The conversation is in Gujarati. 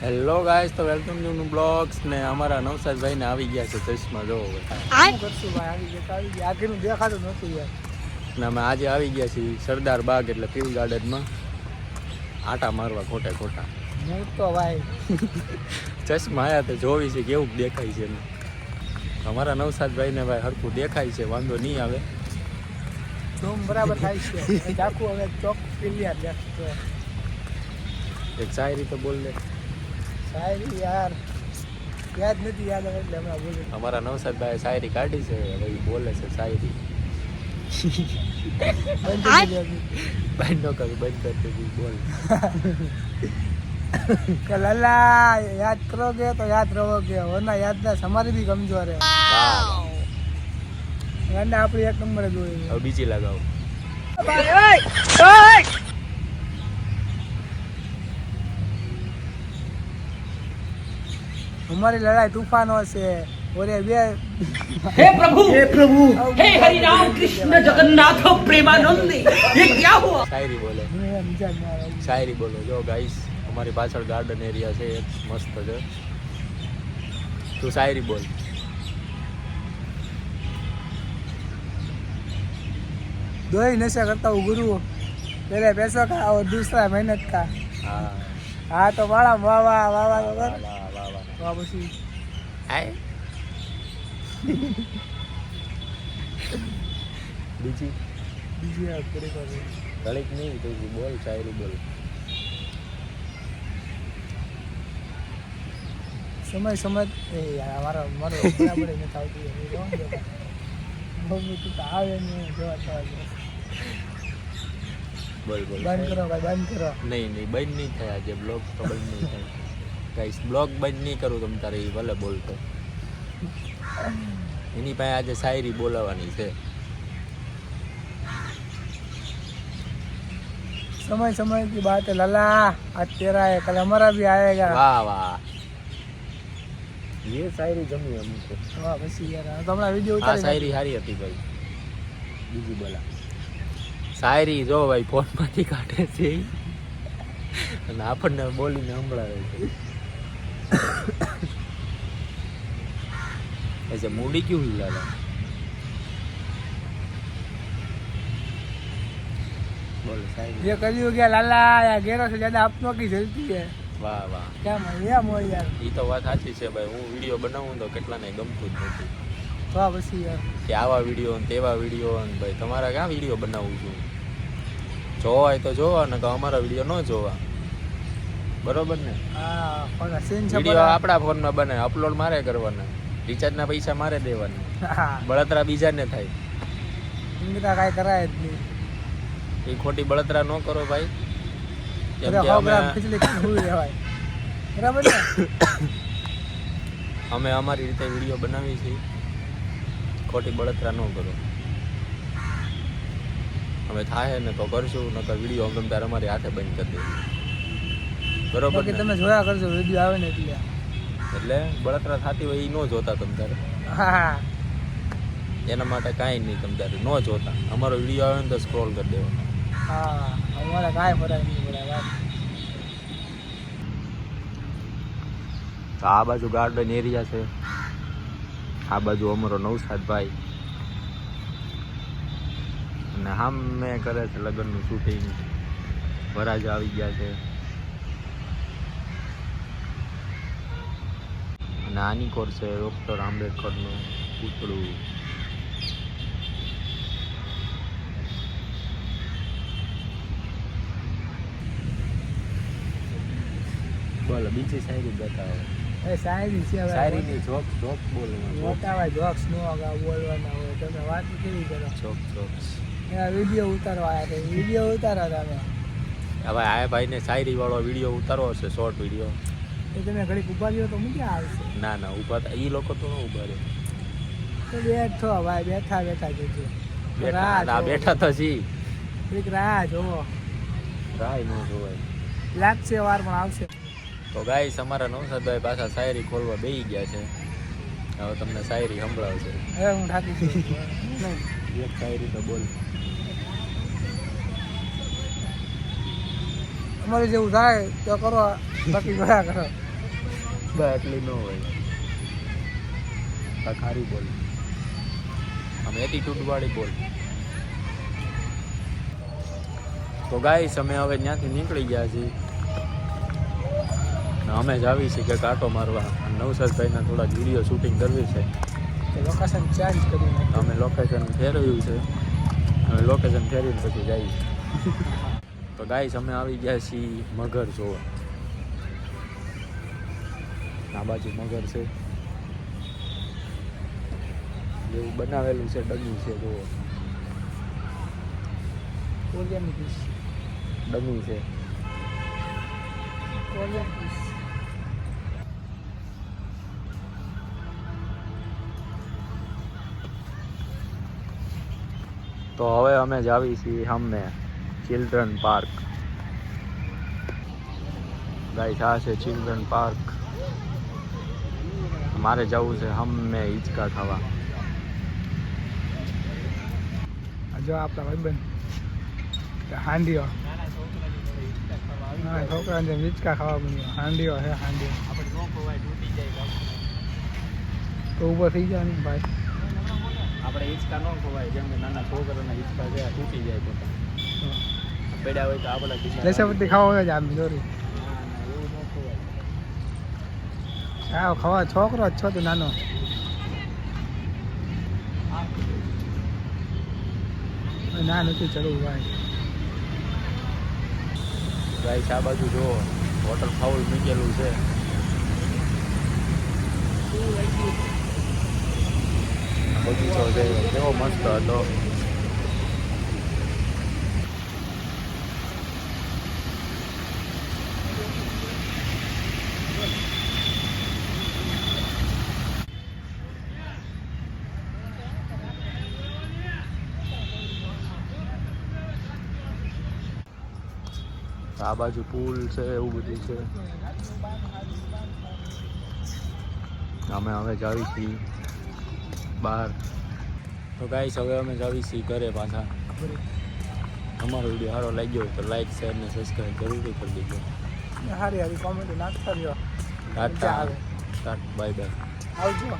હેલો ગાઈસ, તો વેલકમ ટુ ન્યુ બ્લોગ્સ ને અમારા નવસાદભાઈ ને આવી ગયા છે ચશ્મા જોવો શું કરશું ભાઈ, આવી ગયા આગળનું દેખાતું નહોતું યાર. ને અમે આજે આવી ગયા છીએ સરદાર બાગ એટલે ફિલ ગાર્ડનમાં આટા મારવા ખોટા ખોટા. હું તો ભાઈ ચશ્મા આયા તો જોવી છે કેવું દેખાય છે. અમારા નવસાદભાઈ ને ભાઈ હરખું દેખાય છે, વાંધો નહીં આવે, ધૂમ બરાબર થાય છે. આખું હવે ચોક ક્લિયર દેખાય. એક શાયરી તો બોલ લે. શાયરી યાર યાદ નથી, યાદ આવે એટલે હમણાં બોલું. અમારા નવસાદભાઈ શાયરી કાઢી છે, હવે ઈ બોલે છે શાયરી. બંધ કરી દેજો. બંધ ન કરું, બંધ કરતી બોલ. કે લલા યાદ કરોગે તો યાદ રહોગે, વરના યાદદાસ્ત हमारी भी कमजोर है. અને આપણી એક નંબર જ હોય. હવે બીજી લગાવો. हमारी लड़ाई तूफानों से और ये हे प्रभु हे हरि राम कृष्ण जगन्नाथ प्रेमानंद ये क्या हुआ? શાયરી બોલે, શાયરી બોલો. જો ગાઈસ અમારી પાછળ ગાર્ડન એરિયા છે, એક મસ્ત છે. તું શાયરી બોલ. दो ही नशा करता हूँ गुरु, पहले पैसों का और दूसरा मेहनत का. હા हाँ तो वाह वाह वाह वाह वाह વાહ, वाह વાહ, વાહ, વાહ. वाह बसी આય બીજી બીજી આ પૂરી કરી. ઘડીક નહીં તું બોલ, શાયરી બોલ. સમય સમય એ યાર મારો મારો બરાબર નથી આવતી એ કોણ છે મમ્મી તું તો આવે ને જોવા થવા બોલ બોલ. બંધ કરો ભાઈ, બંધ કરો. નહીં નહીં, બંધ નહીં થાય આજે બ્લોગ, તો બંધ નહીં થાય ગાઈસ. બ્લોગ બંધ નહીં કરું તમ તારે, એ ભલે બોલતો. એની પાસે આજે શાયરી બોલાવવાની છે. समय समय की बात है लला, आज तेरा है कल हमारा भी आएगा. વાહ વાહ, ये शायरी જમી અમુક. વાહ બસી યાર તો હમણાં વિડીયો આ ઉતારી શાયરી સારી હતી ભાઈ. બીજી બોલા શાયરી. જો ભાઈ ફોનમાંથી કાઢે છે ઈ. અને આપણને બોલીને સંભળાવે છે. ऐसे मूडी क्यों हिला रहा? बोलो शायरी. ये करियो क्या लाला या गेरो से ज्यादा अपनों की जलती है. વાહ વાહ, क्या मैं मोय यार. એ તો વાત સાચી છે ભાઈ. હું વિડીયો બનાવું તો કેટલાને ગમતું જ નથી વાહ બસી યાર. કે આવા વિડીયો ને તેવા વિડીયો ને. ભાઈ તમારા ક્યાં વિડીયો બનાવું છું? જોવાય તો જોવા, ને તો અમારા વિડીયો ન જોવા. બરોબર ને? હા પણ સીન છે વિડીયો આપણા ફોનમાં બને, અપલોડ મારે કરવાના, રિચાર્જના પૈસા મારે દેવાના, હા બળતરા બીજાને થાય. ઇંગરા કાંઈ કરાય જ નહીં. એ ખોટી બળતરા ન કરો ભાઈ. કેમ અરે કે 100 ગ્રામ ખીચડી ખાઈને હુઈ રહેવાય. બરાબર ને? અમે અમારી રીતે વિડીયો બનાવી છીએ, ખોટી બળતરા ન કરો. અમે થાય ને તો કરશું, નકર વિડીયો ગમે ત્યારે અમારી હાથે બંધ કરી દઈશું. બરોબર બાકી ને? તમે જોયા કરજો વિડીયો આવે ને એટલે. એટલે બળતરા થતી હોય એ ન જોતા તમ તારે. હા એના માટે કાંઈ નહીં, તમ તારે ન જોતા. અમારો વિડીયો આવે ને તો સ્ક્રોલ કરી દેવાનો. હા અમારે કાંઈ ફરક નહીં પડે વાત. તો આ બાજુ ગાર્ડન એરિયા છે, આ બાજુ અમારો નવસાદભાઈ, અને સામે કરે છે લગ્નનું શૂટિંગ. વરાજા આવી ગયા છે, અને આની કોર છે ડૉક્ટર આંબેડકરનું પૂતળું. બોલો બીજી શાયરી બતાવો. એ શાયરી છે હવે. શાયરીની જોક જોક બોલો. મોટા ભાઈ જોક્સ નો બોલવાના હોય. તમે વાત કેવી કરો? Joke jokes. એના વિડીયો ઉતારવા આવ્યા છે, વિડીયો ઉતારો તમે. હવે આ ભાઈને શાયરી વાળો વિડીયો ઉતારવો હશે, શોર્ટ વિડીયો. તો તમે ઘડીક ઉભા રહ્યો તો મજા આવશે. ના ના, ઊભા એ લોકો તો ન ઊભા રહે. તો બેઠો ભાઈ, બેઠા બેઠા જોજો. બેઠા બેઠા તો જી એક રાહ જોવો, રાય ન જોવાય. લાગશે વાર પણ આવશે. તો ગાઈસ અમારા નવસાદભાઈ પાછા શાયરી ખોલવા બેસી ગયા છે. હવે તમને શાયરી સંભળાવશે. હવે હું થાકી છું. એક શાયરી તો બોલ. અમારે જેવું થાય તો કરો, બાકી ગયા કરો. ભાઈ એટલી ન હોય ખારી બોલ આમ એટીટ્યુડ વાળી બોલ. તો ગાઈસ અમે હવે ત્યાંથી નીકળી ગયા છીએ ને અમે જ આવી છીએ કે કાંટો મારવા. નવસાદભાઈના થોડા વિડીયો શૂટિંગ કરવી છે. લોકેશન ચેન્જ કરીને અમે લોકેશન ફેરવ્યું છે. હવે લોકેશન ફેરવીને પછી જઈએ. તો ગાઈસ અમે આવી ગયા છીએ મગર જોવા. આ બાજુ મગર છે જેવું બનાવેલું છે ડમી છે જુઓ કોરિયન ડિશ ડમી છે. કોરિયન ડિશ તો હવે અમે જ આવી છીએ સામે ચિલ્ડ્રન પાર્ક. ગાઈસ આ છે ચિલ્ડ્રન પાર્ક. મારે જવું છે સામે હિંચકા ખાવા. જો આપણા ભાઈબંધ હાંડીઓ ના છોકરાને હિંચકા ખાવા બન્યો. હાંડીઓ હે હાંડીઓ તો ઊભો થઈ જાય ને ભાઈ. આપણે હિંચકા ન ખવાય જેમ કે નાના છોકરાના હિંચકા છે તૂટી જાય પોતા પડ્યા હોય તો આપણા ખિસ્સા લેસાપતિ ખાવા હોય જ આમ દોરી એવું ન ખવાય. હા ખવા છોકરો જ છો તો નાનો. ના નથી ચડવું ભાઈ. ગાઈસ આ બાજુ જો વોટરફોલ મૂકેલું છે. બગીચો છે કેવો મસ્ત હતો. આ બાજુ પુલ છે એવું બધું છે. અમે હવે જાવી છીએ બહાર. તો ગાઈસ હવે અમે જાવી છીએ ઘરે પાછા. અમારો વિડીયો સારો લાગ્યો હોય તો લાઈક શેર ને સબસ્ક્રાઈબ જરૂરથી કરી દેજો. હારી હારી કોમેન્ટ નાખતા રહ્યો. Tata bye bye. આવજો.